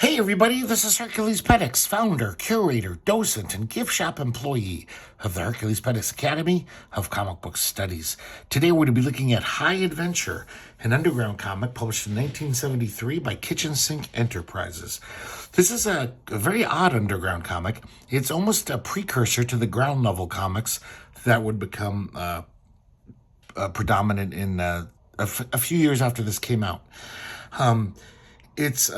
Hey everybody, this is herculespetix, founder, curator, docent, and gift shop employee of the herculespetix Academy of Comic Book Studies. Today we're going to be looking at High Adventure, an underground comic published in 1973 by Kitchen Sink Enterprises. This is a very odd underground comic. It's almost a precursor to the ground level comics that would become predominant in a few years after this came out. It's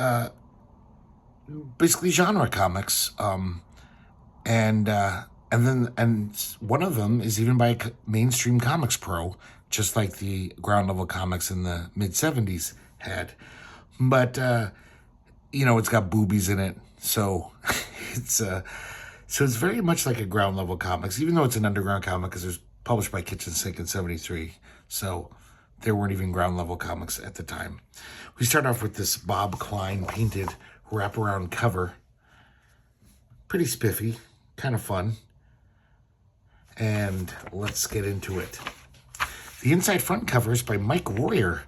basically genre comics, and one of them is even by a mainstream comics pro, just like the ground level comics in the mid-70s had. But it's got boobies in it, so it's very much like a ground level comics, even though it's an underground comic because it was published by Kitchen Sink in 73. So there weren't even ground level comics at the time. We start off with this Bob Kline painted wraparound cover. Pretty spiffy, kind of fun. And let's get into it. The inside front cover is by Mike Royer,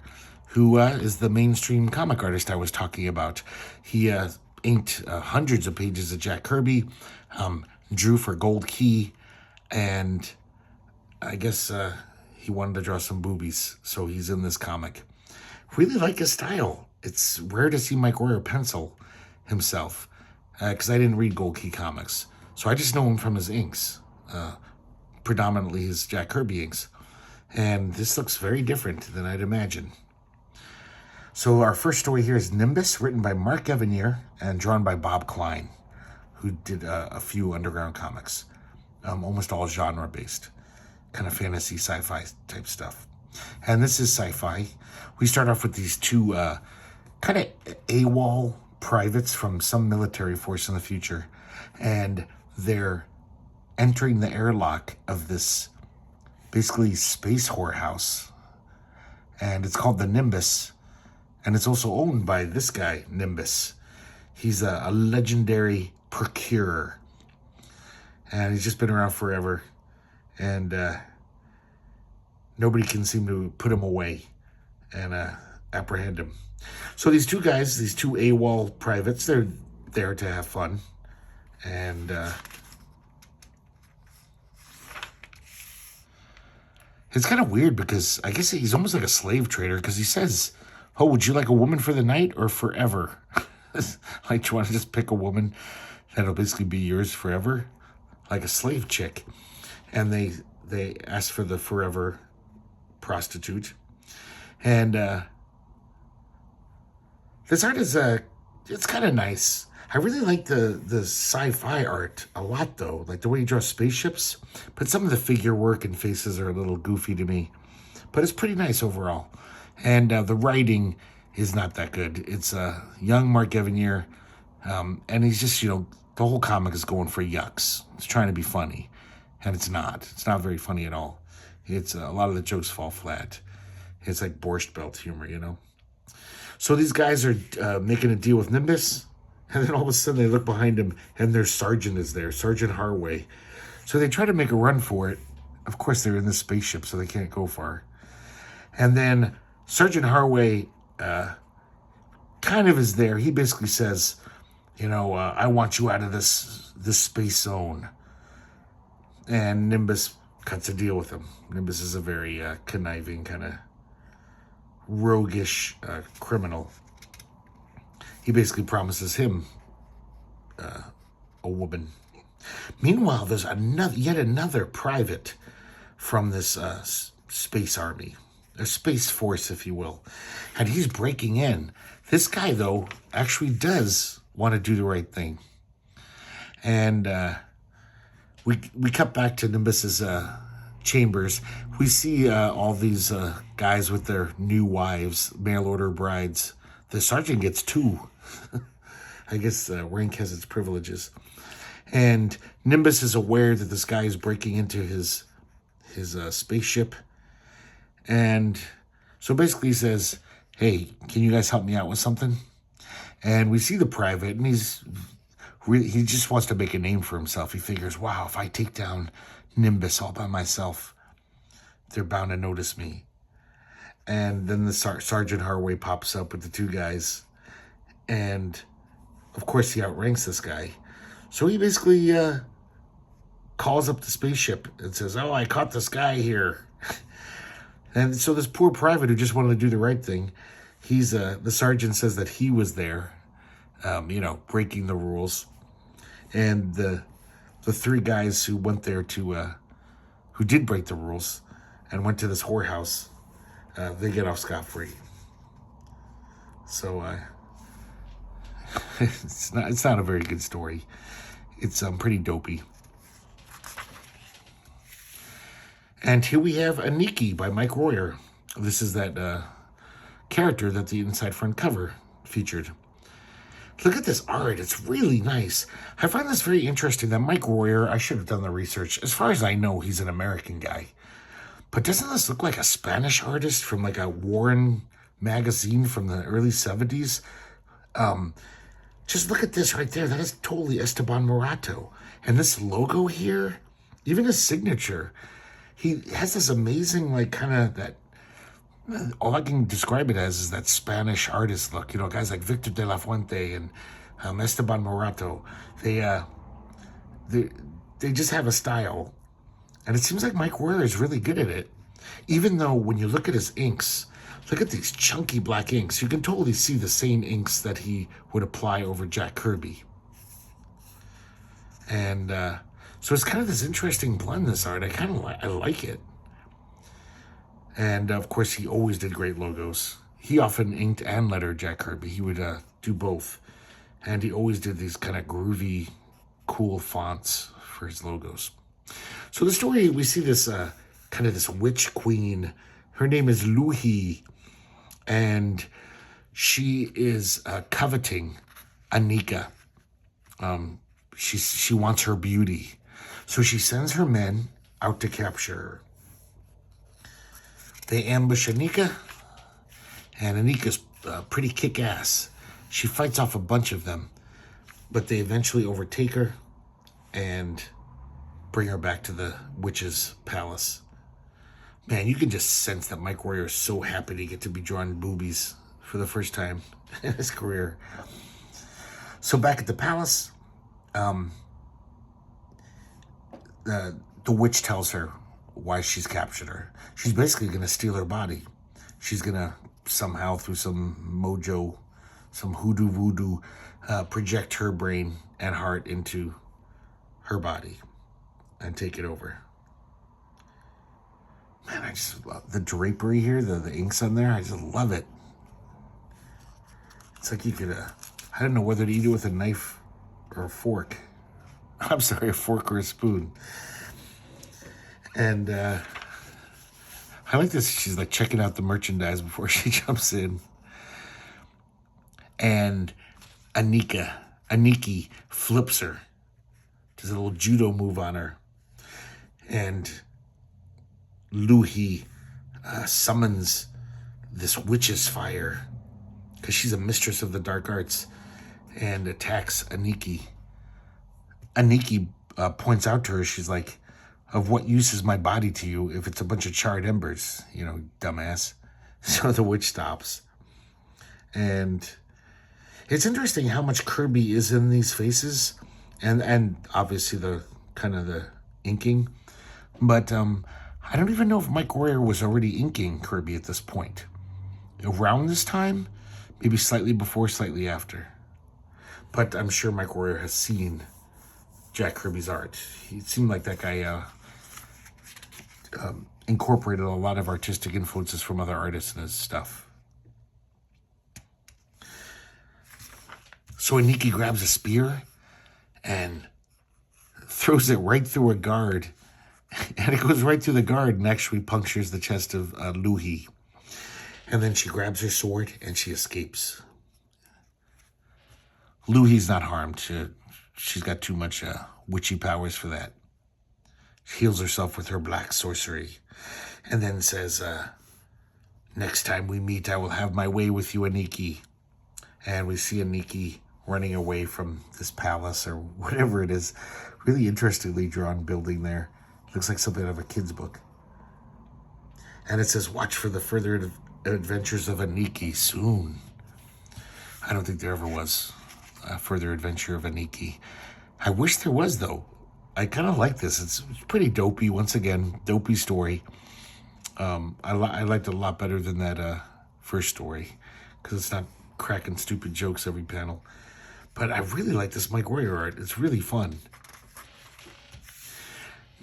who is the mainstream comic artist I was talking about. He inked hundreds of pages of Jack Kirby, drew for Gold Key, and I guess he wanted to draw some boobies, so he's in this comic. Really like his style. It's rare to see Mike Royer pencil himself, because I didn't read Gold Key comics, so I just know him from his inks, predominantly his Jack Kirby inks, and this looks very different than I'd imagine. So our first story here is Nimbus, written by Mark Evanier and drawn by Bob Kline, who did a few underground comics, almost all genre based, kind of fantasy sci-fi type stuff. And this is sci-fi. We start off with these two kind of AWOL privates from some military force in the future, and they're entering the airlock of this basically space whorehouse, and it's called the Nimbus, and it's also owned by this guy Nimbus. He's a legendary procurer, and he's just been around forever, and nobody can seem to put him away and apprehend him. So these two guys, these two AWOL privates, they're there to have fun. And it's kind of weird because I guess he's almost like a slave trader, because he says, "Oh, would you like a woman for the night or forever?" Like, do you want to just pick a woman that'll basically be yours forever? Like a slave chick. And they ask for the forever prostitute. And this art is it's kind of nice. I really like the sci-fi art a lot, though, like the way he draws spaceships, but some of the figure work and faces are a little goofy to me, but it's pretty nice overall. And the writing is not that good. It's young Mark Evanier, and he's just, the whole comic is going for yucks. It's trying to be funny, and it's not very funny at all. It's a lot of the jokes fall flat. It's like Borscht Belt humor, So these guys are making a deal with Nimbus, and then all of a sudden they look behind him, and their sergeant is there, Sergeant Harway. So they try to make a run for it. Of course, they're in this spaceship, so they can't go far. And then Sergeant Harway kind of is there. He basically says, I want you out of this space zone. And Nimbus cuts a deal with him. Nimbus is a very conniving, kind of roguish criminal. He basically promises him a woman. Meanwhile, there's yet another private from this space army, a space force, if you will, and he's breaking in. This guy, though, actually does want to do the right thing, and we cut back to Nimbus's chambers. We see all these guys with their new wives, mail order brides. The sergeant gets two. I guess rank has its privileges. And Nimbus is aware that this guy is breaking into his spaceship. And so basically he says, "Hey, can you guys help me out with something?" And we see the private, and he just wants to make a name for himself. He figures, wow, if I take down Nimbus all by myself, they're bound to notice me. And then the Sergeant Harway pops up with the two guys, and of course, he outranks this guy. So he basically calls up the spaceship and says, "Oh, I caught this guy here." And so this poor private who just wanted to do the right thing, the sergeant says that he was there, breaking the rules. And the three guys who went there who did break the rules and went to this whorehouse, they get off scot-free. So it's not a very good story. It's pretty dopey. And here we have Aniki by Mike Royer. This is that character that the inside front cover featured. Look at this art. It's really nice. I find this very interesting that Mike Royer, I should have done the research. As far as I know, he's an American guy. But doesn't this look like a Spanish artist from like a Warren magazine from the early 70s? Just look at this right there. That is totally Esteban Morato. And this logo here, even his signature, he has this amazing, like, kind of that, all I can describe it as is that Spanish artist look. Guys like Victor de la Fuente and Esteban Morato, they just have a style. And it seems like Mike Royer is really good at it. Even though when you look at his inks, look at these chunky black inks. You can totally see the same inks that he would apply over Jack Kirby. And so it's kind of this interesting blend, this art. I like it. And of course, he always did great logos. He often inked and lettered Jack Kirby. He would do both. And he always did these kind of groovy, cool fonts for his logos. So the story, we see this kind of this witch queen. Her name is Luhi. And she is coveting Anika. She wants her beauty. So she sends her men out to capture her. They ambush Anika, and Anika's pretty kick-ass. She fights off a bunch of them, but they eventually overtake her and bring her back to the witch's palace. Man, you can just sense that Mike Royer is so happy to get to be drawing boobies for the first time in his career. So back at the palace, the witch tells her why she's captured her. She's basically going to steal her body. She's going to somehow, through some mojo, some hoodoo voodoo, project her brain and heart into her body and take it over. Man, I just love the drapery here, the inks on there. I just love it. It's like you could, I don't know whether to eat it with a knife or a fork. I'm sorry, a fork or a spoon. And I like this. She's like checking out the merchandise before she jumps in. And Aniki flips her. Does a little judo move on her. And Luhi summons this witch's fire, because she's a mistress of the dark arts, and attacks Aniki. Aniki points out to her, she's like, "Of what use is my body to you if it's a bunch of charred embers, dumbass." So the witch stops. And it's interesting how much Kirby is in these faces, and obviously the kind of the inking. But I don't even know if Mike Royer was already inking Kirby at this point. Around this time, maybe slightly before, slightly after. But I'm sure Mike Royer has seen Jack Kirby's art. He seemed like that guy incorporated a lot of artistic influences from other artists in his stuff. So Aniki grabs a spear and throws it right through a guard. And it goes right through the guard and actually punctures the chest of Luhi. And then she grabs her sword and she escapes. Luhi's not harmed. She's got too much witchy powers for that. She heals herself with her black sorcery. And then says, "Next time we meet, I will have my way with you, Aniki." And we see Aniki running away from this palace or whatever it is. Really interestingly drawn building there. Looks like something out of a kid's book. And it says, "Watch for the further adventures of Aniki soon." I don't think there ever was further adventure of Aniki. I wish there was, though. I kind of like this. It's pretty dopey. Once again, dopey story. I liked it a lot better than that first story because it's not cracking stupid jokes every panel. But I really like this Mike Warrior art. It's really fun.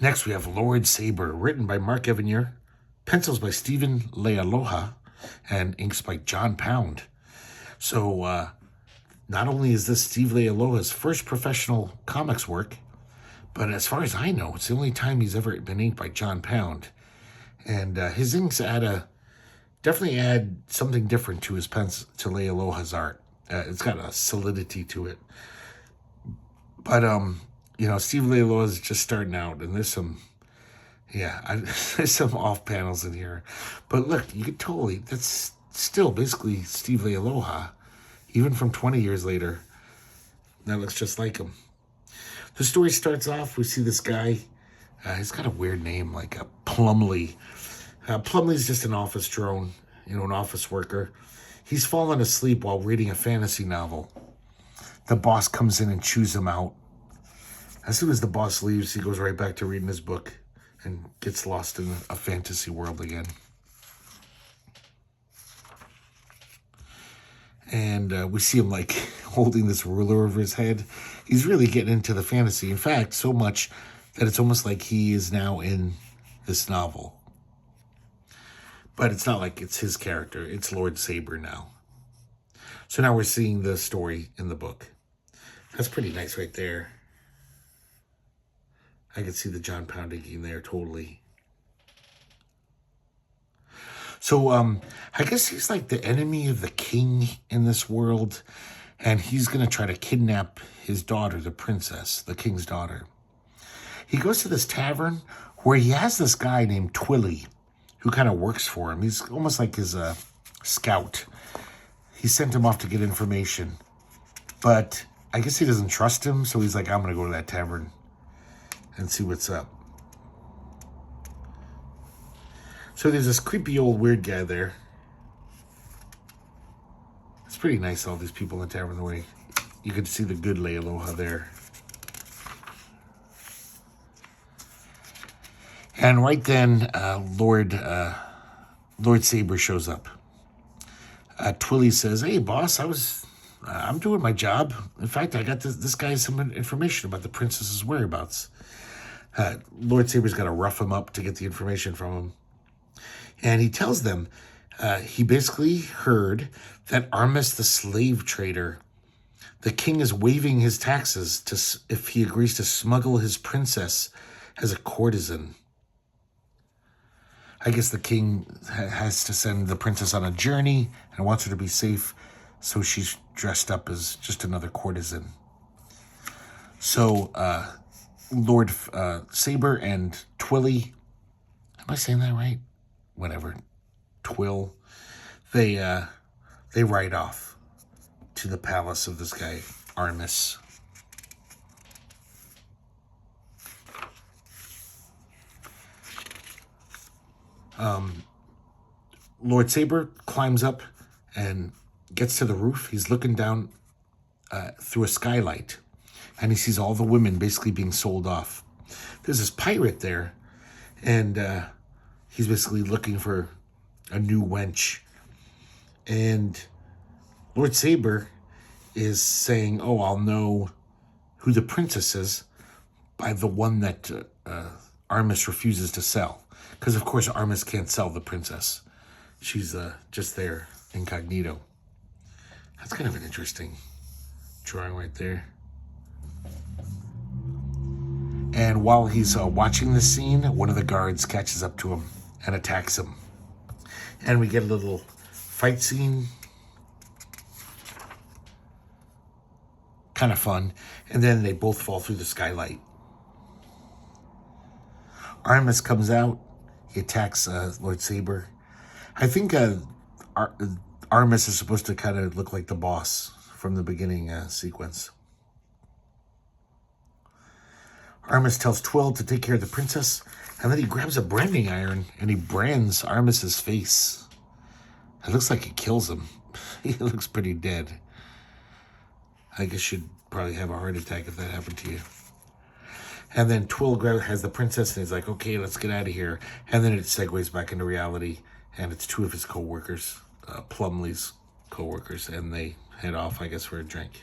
Next, we have Lord Saber, written by Mark Evanier, pencils by Stephen Leialoha, and inks by John Pound. So, not only is this Steve Leialoha's first professional comics work, but as far as I know, it's the only time he's ever been inked by John Pound. And his inks definitely add something different to his pens, to Leialoha's art. It's got a solidity to it. But, Steve Leialoha is just starting out, and there's some, there's some off panels in here. But look, you could totally, that's still basically Steve Leialoha, even from 20 years later. That looks just like him. The story starts off, we see this guy, he's got a weird name, like a Plumley. Plumley's just an office drone, an office worker. He's fallen asleep while reading a fantasy novel. The boss comes in and chews him out. As soon as the boss leaves, he goes right back to reading his book and gets lost in a fantasy world again. And we see him holding this ruler over his head. He's really getting into the fantasy. In fact, so much that it's almost like he is now in this novel. But it's not like it's his character. It's Lord Saber now. So now we're seeing the story in the book. That's pretty nice right there. I can see the John Pound inking there totally. So I guess he's like the enemy of the king in this world. And he's going to try to kidnap his daughter, the princess, the king's daughter. He goes to this tavern where he has this guy named Twilly who kind of works for him. He's almost like his scout. He sent him off to get information. But I guess he doesn't trust him, so he's like, I'm going to go to that tavern and see what's up. So there's this creepy old weird guy there. It's pretty nice, all these people in the tavern, the way you can see the good Leialoha there. And right then, Lord Saber shows up. Twilly says, "Hey, boss, I'm doing my job. In fact, I got this guy some information about the princess's whereabouts." Lord Saber's got to rough him up to get the information from him. And he tells them he basically heard that Armis, the slave trader, the king is waiving his taxes if he agrees to smuggle his princess as a courtesan. I guess the king has to send the princess on a journey and wants her to be safe, so she's dressed up as just another courtesan. So Lord Saber and Twilly, am I saying that right? Whatever, Twill, they ride off to the palace of this guy, Armis. Lord Saber climbs up and gets to the roof. He's looking down through a skylight, and he sees all the women basically being sold off. There's this pirate there, and he's basically looking for a new wench. And Lord Saber is saying, "Oh, I'll know who the princess is by the one that Armis refuses to sell." Because, of course, Armis can't sell the princess. She's just there, incognito. That's kind of an interesting drawing right there. And while he's watching the scene, one of the guards catches up to him and attacks him. And we get a little fight scene. Kind of fun. And then they both fall through the skylight. Armis comes out. He attacks Lord Saber. I think Armis is supposed to kind of look like the boss from the beginning sequence. Armis tells Twill to take care of the princess, and then he grabs a branding iron and he brands Armis's face. It looks like it kills him. He looks pretty dead. I guess you'd probably have a heart attack if that happened to you. And then Twill has the princess, and he's like, okay, let's get out of here. And then it segues back into reality, and it's two of his co-workers, Plumley's co-workers, and they head off, I guess, for a drink.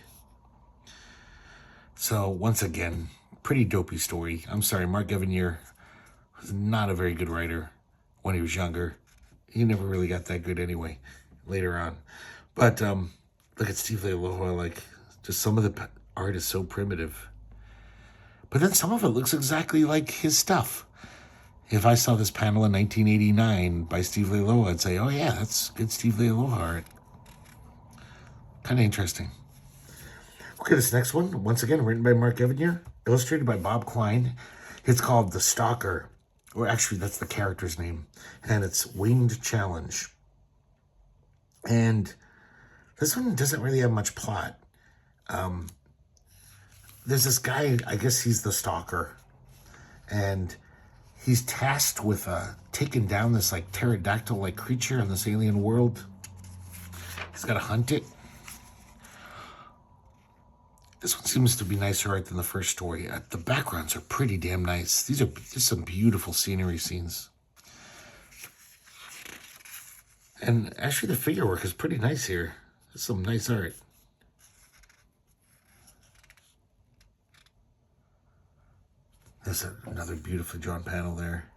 So, once again, pretty dopey story. I'm sorry, Mark Evanier was not a very good writer when he was younger. He never really got that good anyway, later on. But, look at Steve Leialoha, like, just some of the art is so primitive. But then some of it looks exactly like his stuff. If I saw this panel in 1989 by Steve Leialoha, I'd say, oh yeah, that's good Steve Leialoha art. Kind of interesting. Okay, this next one, once again, written by Mark Evanier, illustrated by Bob Kline. It's called The Stalker. Or actually, that's the character's name. And it's Winged Challenge. And this one doesn't really have much plot. There's this guy, I guess he's the stalker, and he's tasked with taking down this like pterodactyl-like creature in this alien world. He's got to hunt it. This one seems to be nicer art than the first story. The backgrounds are pretty damn nice. These are just some beautiful scenery scenes. And actually the figure work is pretty nice here. There's some nice art. There's another beautifully drawn panel there.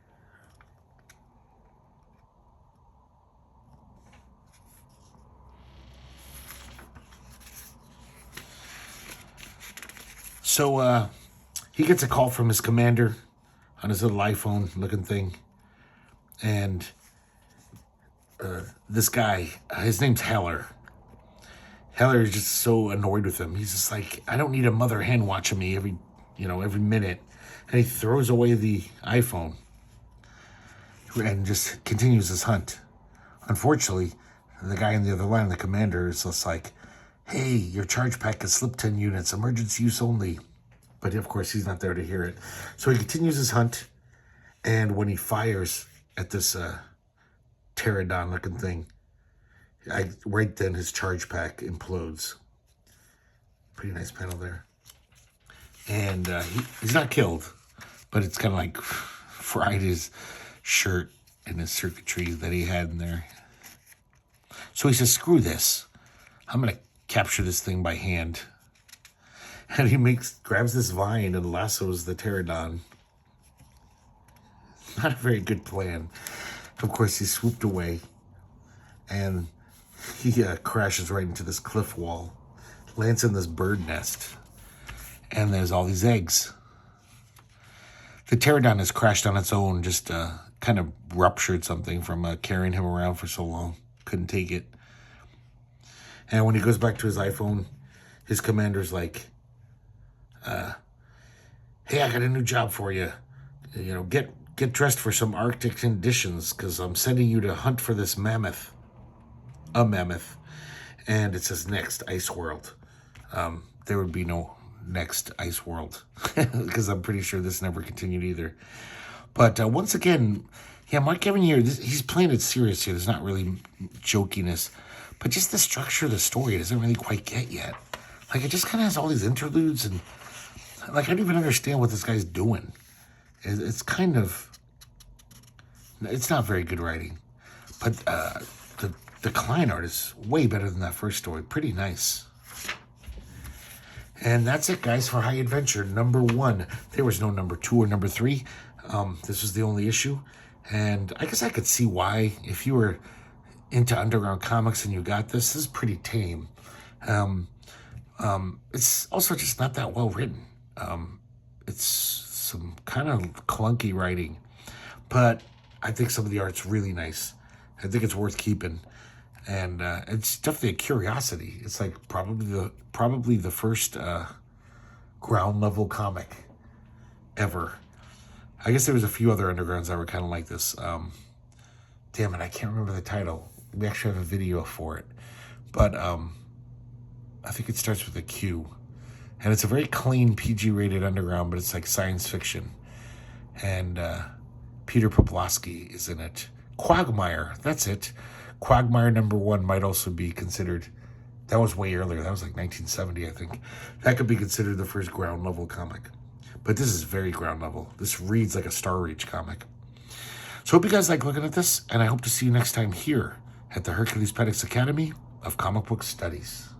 So he gets a call from his commander on his little iPhone looking thing. And this guy, his name's Heller. Heller is just so annoyed with him. He's just like, I don't need a mother hen watching me every minute. And he throws away the iPhone and just continues his hunt. Unfortunately, the guy on the other line, the commander, is just like, hey, your charge pack has slipped 10 units, emergency use only. But of course, he's not there to hear it. So he continues his hunt, and when he fires at this pterodon-looking thing, right then his charge pack implodes. Pretty nice panel there. And he's not killed, but it's kind of like fried his shirt and his circuitry that he had in there. So he says, screw this. I'm going to capture this thing by hand. And he grabs this vine and lassos the pterodon. Not a very good plan. Of course, he's swooped away. And he crashes right into this cliff wall. Lands in this bird nest. And there's all these eggs. The pterodon has crashed on its own, just kind of ruptured something from carrying him around for so long. Couldn't take it. And when he goes back to his iPhone, his commander's like, hey, I got a new job for you. Get dressed for some Arctic conditions, because I'm sending you to hunt for this mammoth. A mammoth. And it says next, Ice World. There would be no next Ice World, because I'm pretty sure this never continued either. But once again, yeah, Mark Evanier, he's playing it serious here. There's not really jokiness, but just the structure of the story doesn't really quite get yet. Like, it just kind of has all these interludes, and like, I don't even understand what this guy's doing. It's kind of, it's not very good writing, but the Kline art is way better than that first story. Pretty nice. And that's it, guys, for High Adventure number 1. There was no number 2 or number 3. This was the only issue. And I guess I could see why. If you were into underground comics and you got this, this is pretty tame. It's also just not that well written. It's some kind of clunky writing. But I think some of the art's really nice. I think it's worth keeping. And it's definitely a curiosity. It's like probably the first ground level comic ever. I guess there was a few other undergrounds that were kind of like this. Damn it, I can't remember the title. We actually have a video for it. But I think it starts with a Q. And it's a very clean PG-rated underground, but it's like science fiction. And Peter Poplawski is in it. Quagmire, that's it. Quagmire number 1 might also be considered That was way earlier. That was like 1970, I think. That could be considered the first ground level comic. But this is very ground level. This reads like a Star Reach comic. So hope you guys like looking at this, and I hope to see you next time here at the Herculespetix Academy of Comic Book Studies.